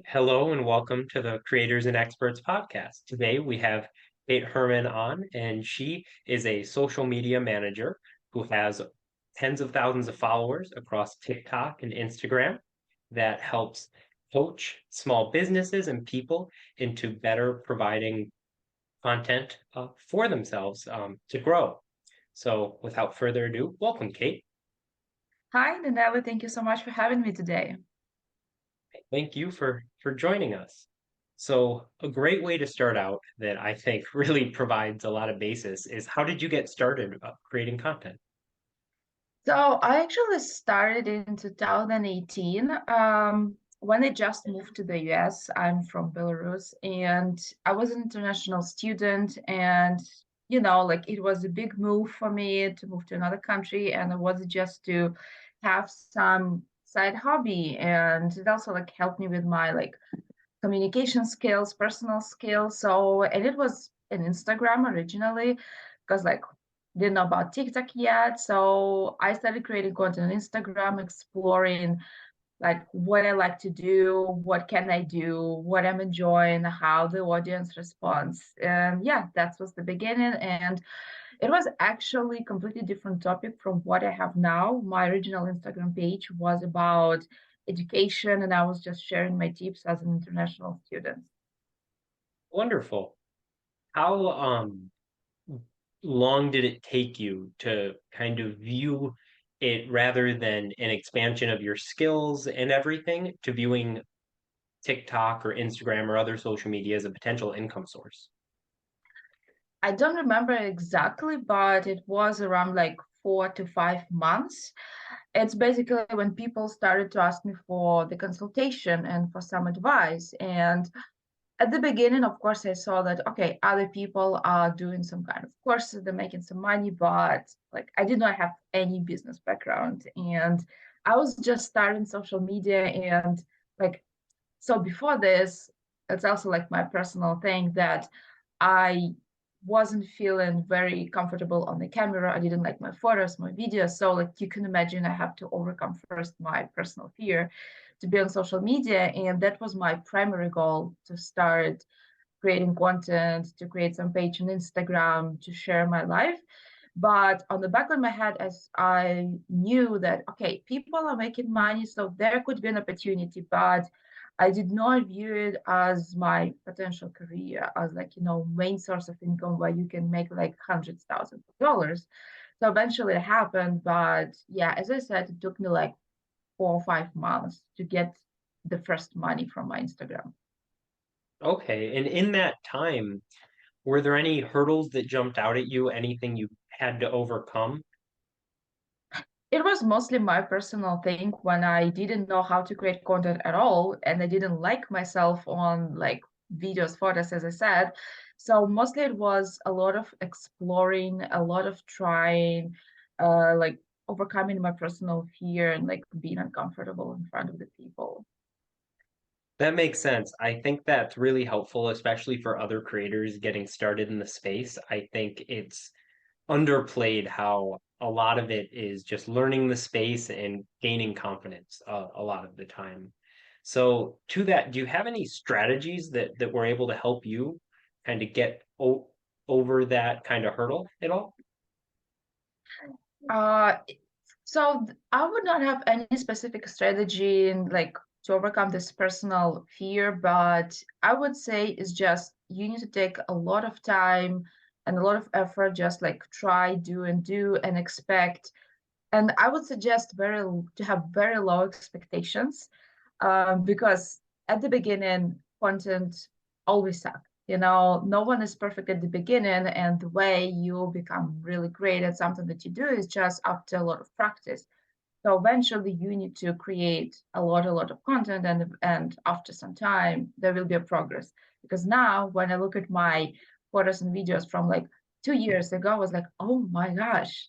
Hello and welcome to the Creators and Experts podcast. Today we have Kate Herman on, and she is a social media manager who has tens of thousands of followers across TikTok and Instagram that helps coach small businesses and people into better providing content for themselves to grow. So, without further ado, welcome, Kate. Hi, Danella. Thank you so much for having me today. Thank you for joining us. So, a great way to start out that I think really provides a lot of basis is how did you get started creating content? So I actually started in 2018 when I just moved to the US. I'm from Belarus and I was an international student and like it was a big move for me to move to another country and it was just to have some side hobby and it also like helped me with my like communication skills, personal skills. So, and it was an Instagram originally because like didn't know about TikTok yet. So I started creating content on Instagram, exploring like what I like to do, what can I do, what I'm enjoying, how the audience responds. And yeah, that was the beginning. And it was actually completely different topic from what I have now. My original Instagram page was about education, and I was just sharing my tips as an international student. Wonderful. How long did it take you to kind of view it rather than an expansion of your skills and everything to viewing TikTok or Instagram or other social media as a potential income source? I don't remember exactly, but it was around like 4 to 5 months. It's basically when people started to ask me for the consultation and for some advice. And at the beginning, of course, I saw that, okay, other people are doing some kind of courses, they're making some money, but like I did not have any business background. And I was just starting social media. And like, so before this, it's also like my personal thing that I wasn't feeling very comfortable on the camera. I didn't like my photos, my videos. So, like, you can imagine, I have to overcome first my personal fear to be on social media. And that was my primary goal to start creating content, to create some page on Instagram, to share my life. But on the back of my head, as I knew that, okay, people are making money, so there could be an opportunity, but I did not view it as my potential career, as like, main source of income where you can make like hundreds of thousands of dollars. So eventually it happened. But yeah, as I said, it took me like 4 or 5 months to get the first money from my Instagram. Okay. And in that time, were there any hurdles that jumped out at you? Anything you had to overcome? It was mostly my personal thing when I didn't know how to create content at all and I didn't like myself on like videos, photos, as I said. So mostly it was a lot of exploring, a lot of trying, like overcoming my personal fear and like being uncomfortable in front of the people. That makes sense. I think that's really helpful, especially for other creators getting started in the space. I think it's underplayed how a lot of it is just learning the space and gaining confidence a lot of the time. So, to that, do you have any strategies that were able to help you kind of get over that kind of hurdle at all? Uh, I would not have any specific strategy in like to overcome this personal fear, but I would say it's just you need to take a lot of time and a lot of effort, just like try, do and do and expect. And I would suggest to have very low expectations, because at the beginning, content always sucks. No one is perfect at the beginning, and the way you become really great at something that you do is just after a lot of practice. So eventually, you need to create a lot of content, and after some time, there will be a progress. Because now, when I look at my photos and videos from like 2 years ago, I was like, oh my gosh,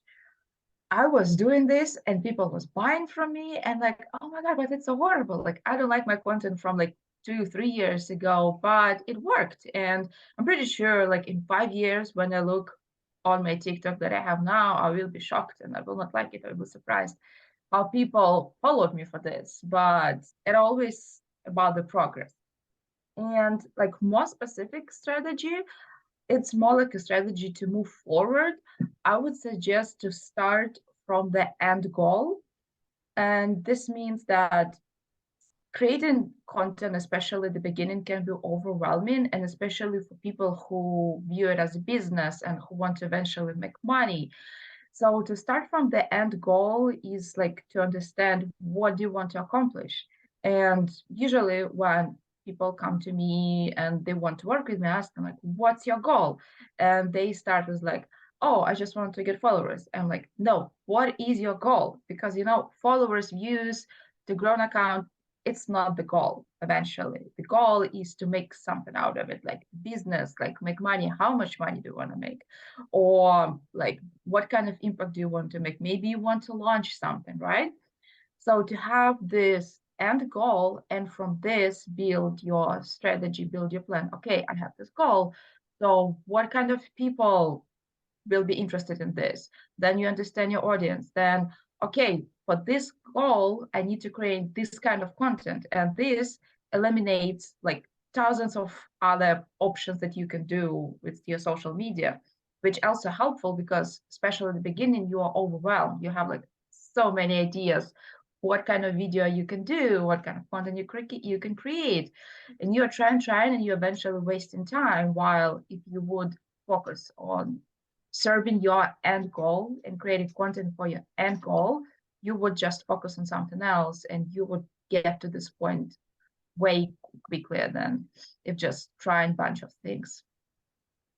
I was doing this and people was buying from me and like, oh my God, but it's so horrible. Like I don't like my content from like 2, 3 years ago, but it worked. And I'm pretty sure like in 5 years, when I look on my TikTok that I have now, I will be shocked and I will not like it. I will be surprised how people followed me for this. But it always about the progress. And like more specific strategy, it's more like a strategy to move forward. I would suggest to start from the end goal. And this means that creating content, especially at the beginning, can be overwhelming, and especially for people who view it as a business and who want to eventually make money. So to start from the end goal is like to understand what do you want to accomplish. And usually when people come to me and they want to work with me, I ask them like, what's your goal? And they start with like, oh, I just want to get followers. I'm like, no, what is your goal? Because followers, views, to grow an account, it's not the goal eventually. The goal is to make something out of it, like business, like make money. How much money do you want to make? Or like what kind of impact do you want to make? Maybe you want to launch something, right? So to have this end goal and from this build your strategy, build your plan. Okay, I have this goal. So what kind of people will be interested in this? Then you understand your audience. Then, okay, for this goal, I need to create this kind of content. And this eliminates like thousands of other options that you can do with your social media, which also helpful because especially at the beginning, you are overwhelmed. You have like so many ideas what kind of video you can do, what kind of content you can create, and you're trying, and you're eventually wasting time. While if you would focus on serving your end goal and creating content for your end goal, you would just focus on something else and you would get to this point way quicker than if just trying a bunch of things.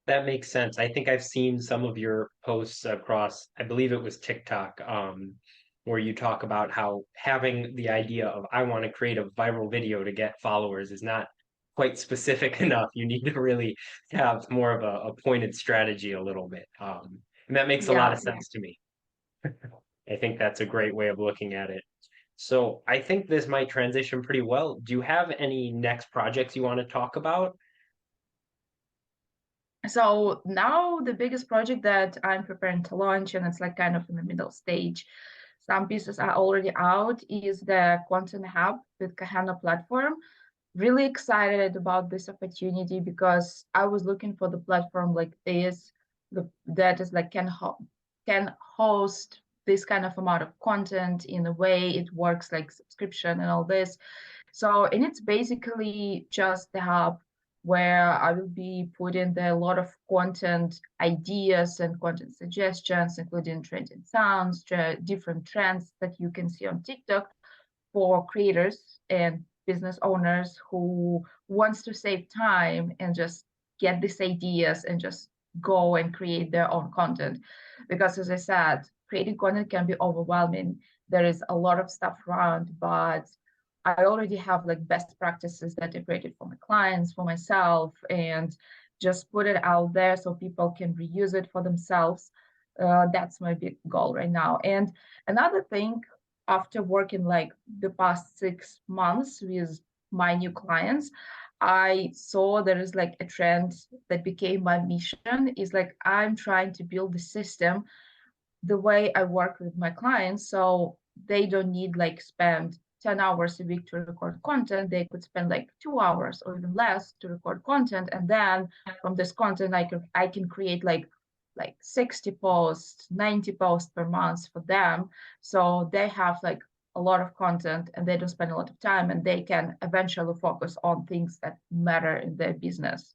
That makes sense. I think I've seen some of your posts across, I believe it was TikTok, where you talk about how having the idea of I want to create a viral video to get followers is not quite specific enough. You need to really have more of a pointed strategy a little bit. And that makes a lot Yeah, of sense to me. I think that's a great way of looking at it. So I think this might transition pretty well. Do you have any next projects you want to talk about? so now the biggest project that I'm preparing to launch, and it's like kind of in the middle stage, some pieces are already out, is the content hub with Kahana platform. Really excited about this opportunity because I was looking for the platform like this, that is like can host this kind of amount of content in a way it works like subscription and all this. So, and it's basically just the hub where I will be putting a lot of content ideas and content suggestions, including trending sounds, different trends that you can see on TikTok for creators and business owners who wants to save time and just get these ideas and just go and create their own content. Because as I said, creating content can be overwhelming. There is a lot of stuff around, but I already have like best practices that I created for my clients, for myself, and just put it out there so people can reuse it for themselves. That's my big goal right now. And another thing, after working like the past 6 months with my new clients, I saw there is like a trend that became my mission is like I'm trying to build the system the way I work with my clients. So they don't need like spend 10 hours a week to record content. They could spend like 2 hours or even less to record content. And then from this content, I can create like 60 posts, 90 posts per month for them. So they have like a lot of content and they don't spend a lot of time and they can eventually focus on things that matter in their business.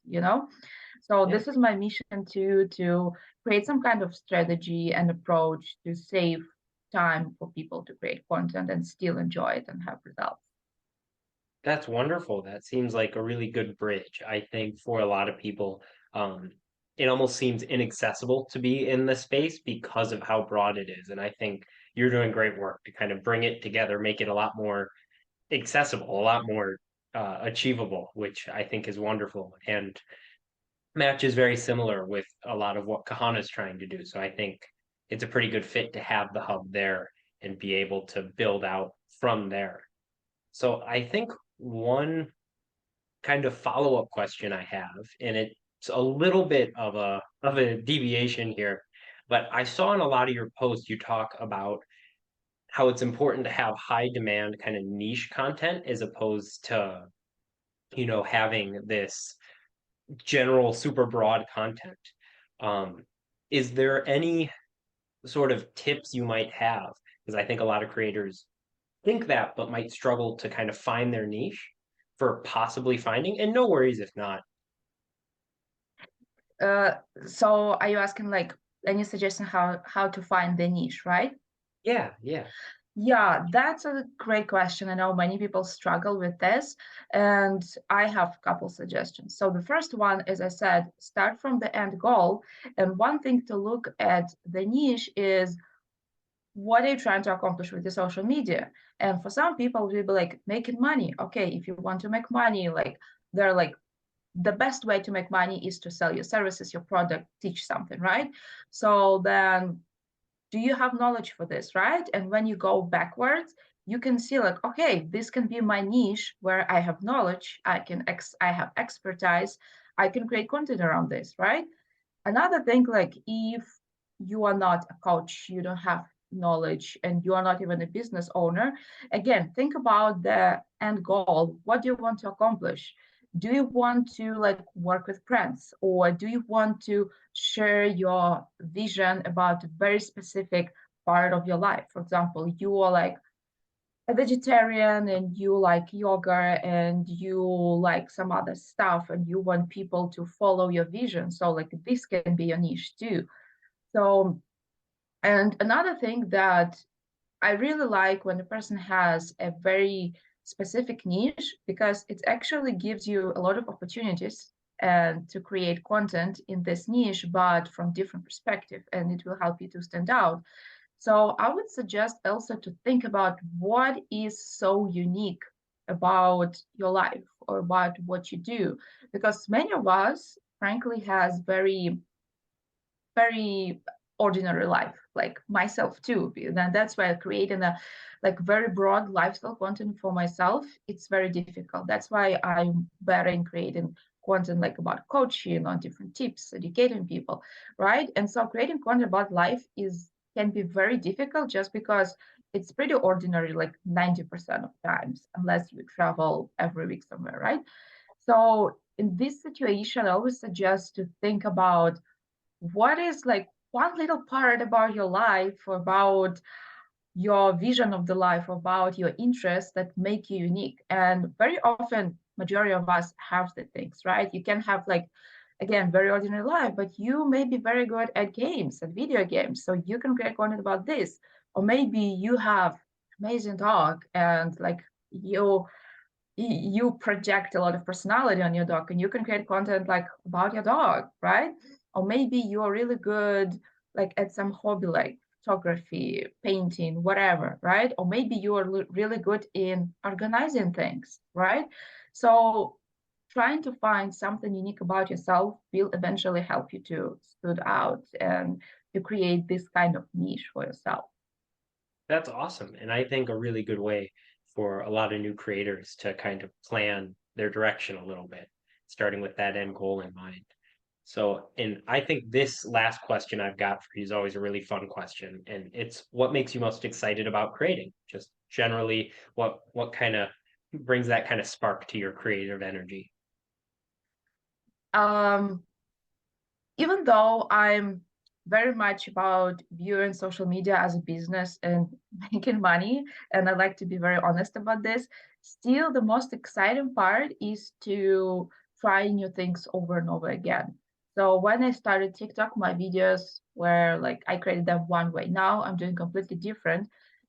So Yeah. this is my mission to create some kind of strategy and approach to save time for people to create content and still enjoy it and have results. That's wonderful. That seems like a really good bridge. I think for a lot of people, it almost seems inaccessible to be in the space because of how broad it is. And I think you're doing great work to kind of bring it together, make it a lot more accessible, a lot more achievable, which I think is wonderful. And match is very similar with a lot of what Kahana is trying to do. So I think it's a pretty good fit to have the hub there and be able to build out from there. So I think one kind of follow-up question I have, and it's a little bit of a deviation here, but I saw in a lot of your posts you talk about how it's important to have high demand kind of niche content as opposed to having this general super broad content. Um, is there any sort of tips you might have? Because I think a lot of creators think that, but might struggle to kind of find their niche for possibly finding, and no worries if not. Uh, so are you asking like any suggestion how to find the niche, right? Yeah, yeah. Yeah, that's a great question. I know many people struggle with this, and I have a couple suggestions. So the first one, as I said, start from the end goal. And one thing to look at the niche is what are you trying to accomplish with the social media? And for some people, will be like making money. Okay, if you want to make money, like they're like the best way to make money is to sell your services, your product, teach something, right? So then do you have knowledge for this, right? And when you go backwards, you can see like, okay, this can be my niche where I have knowledge, I have expertise, I can create content around this, right? Another thing, like if you are not a coach, you don't have knowledge, and you are not even a business owner, again, think about the end goal. What do you want to accomplish? Do you want to like work with friends, or do you want to share your vision about a very specific part of your life? For example, you are like a vegetarian and you like yoga and you like some other stuff and you want people to follow your vision, so like this can be a niche too. So, and another thing that I really like when a person has a very specific niche, because it actually gives you a lot of opportunities and to create content in this niche but from different perspective, and it will help you to stand out. So I would suggest also to think about what is so unique about your life or about what you do, because many of us, frankly, has very ordinary life, like myself too. And that's why creating a like very broad lifestyle content for myself, it's very difficult. That's why I'm better in creating content like about coaching on different tips, educating people, right? And so creating content about life is can be very difficult just because it's pretty ordinary like 90% of times, unless you travel every week somewhere, right? So in this situation, I always suggest to think about what is like one little part about your life, about your vision of the life, about your interests that make you unique. And very often majority of us have the things, right? You can have like, again, very ordinary life, but you may be very good at games, at video games, so you can create content about this. Or maybe you have amazing dog and like you project a lot of personality on your dog and you can create content like about your dog, right? Or maybe you're really good like at some hobby like photography, painting, whatever, right? Or maybe you are really good in organizing things, right? So trying to find something unique about yourself will eventually help you to stood out and to create this kind of niche for yourself. That's awesome. And I think a really good way for a lot of new creators to kind of plan their direction a little bit, starting with that end goal in mind. So, and I think this last question I've got for you is always a really fun question. And it's what makes you most excited about creating? Just generally, what kind of brings that kind of spark to your creative energy? um Even though I'm very much about viewing social media as a business and making money, and I like to be very honest about this, still the most exciting part is to try new things over and over again. So when I started TikTok, my videos were like I created them one way. Now I'm doing completely different.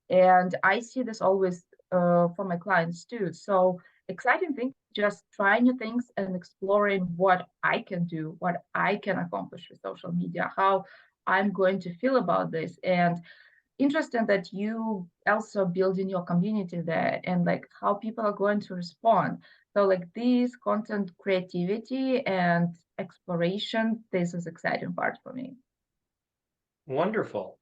And I see this always for my clients too. So exciting thing, just trying new things and exploring what I can do, what I can accomplish with social media, how I'm going to feel about this. And interesting that you also building your community there and like how people are going to respond. So like this content creativity and exploration, this is exciting part for me. Wonderful.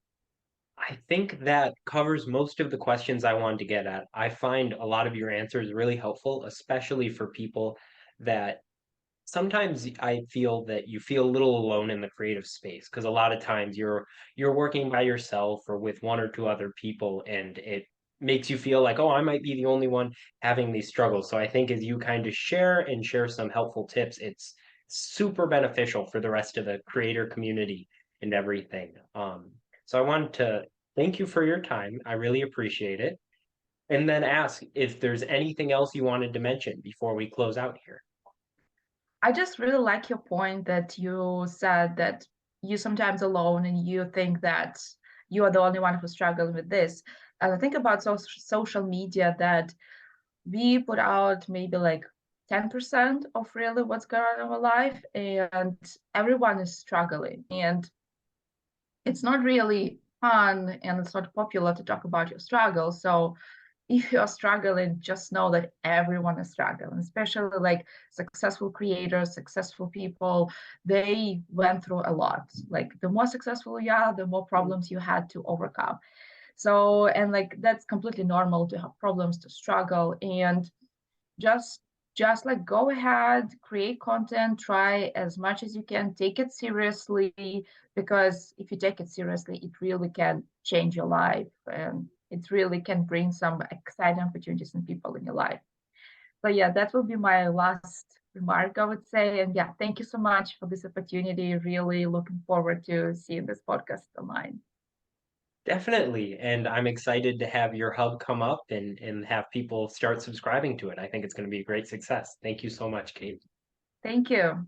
I think that covers most of the questions I wanted to get at. I find a lot of your answers really helpful, especially for people that sometimes I feel that you feel a little alone in the creative space because a lot of times you're working by yourself or with one or two other people and it makes you feel like, oh, I might be the only one having these struggles. So I think as you kind of share some helpful tips, it's super beneficial for the rest of the creator community and everything. So I wanted to thank you for your time. I really appreciate it. And then ask if there's anything else you wanted to mention before we close out here. I just really like your point that you said that you sometimes alone and you think that you are the only one who's struggling with this. And I think about social media that we put out maybe like 10% of really what's going on in our life, and everyone is struggling. And it's not really fun and it's not popular to talk about your struggle. So if you're struggling, just know that everyone is struggling, especially like successful creators, successful people. They went through a lot. Like the more successful you are, the more problems you had to overcome. So, and like that's completely normal to have problems, to struggle, and just just like go ahead, create content, try as much as you can, take it seriously, because if you take it seriously, it really can change your life, and it really can bring some exciting opportunities and people in your life. So yeah, that will be my last remark, I would say. And yeah, thank you so much for this opportunity. Really looking forward to seeing this podcast online. Definitely. And I'm excited to have your hub come up and have people start subscribing to it. I think it's going to be a great success. Thank you so much, Kate. Thank you.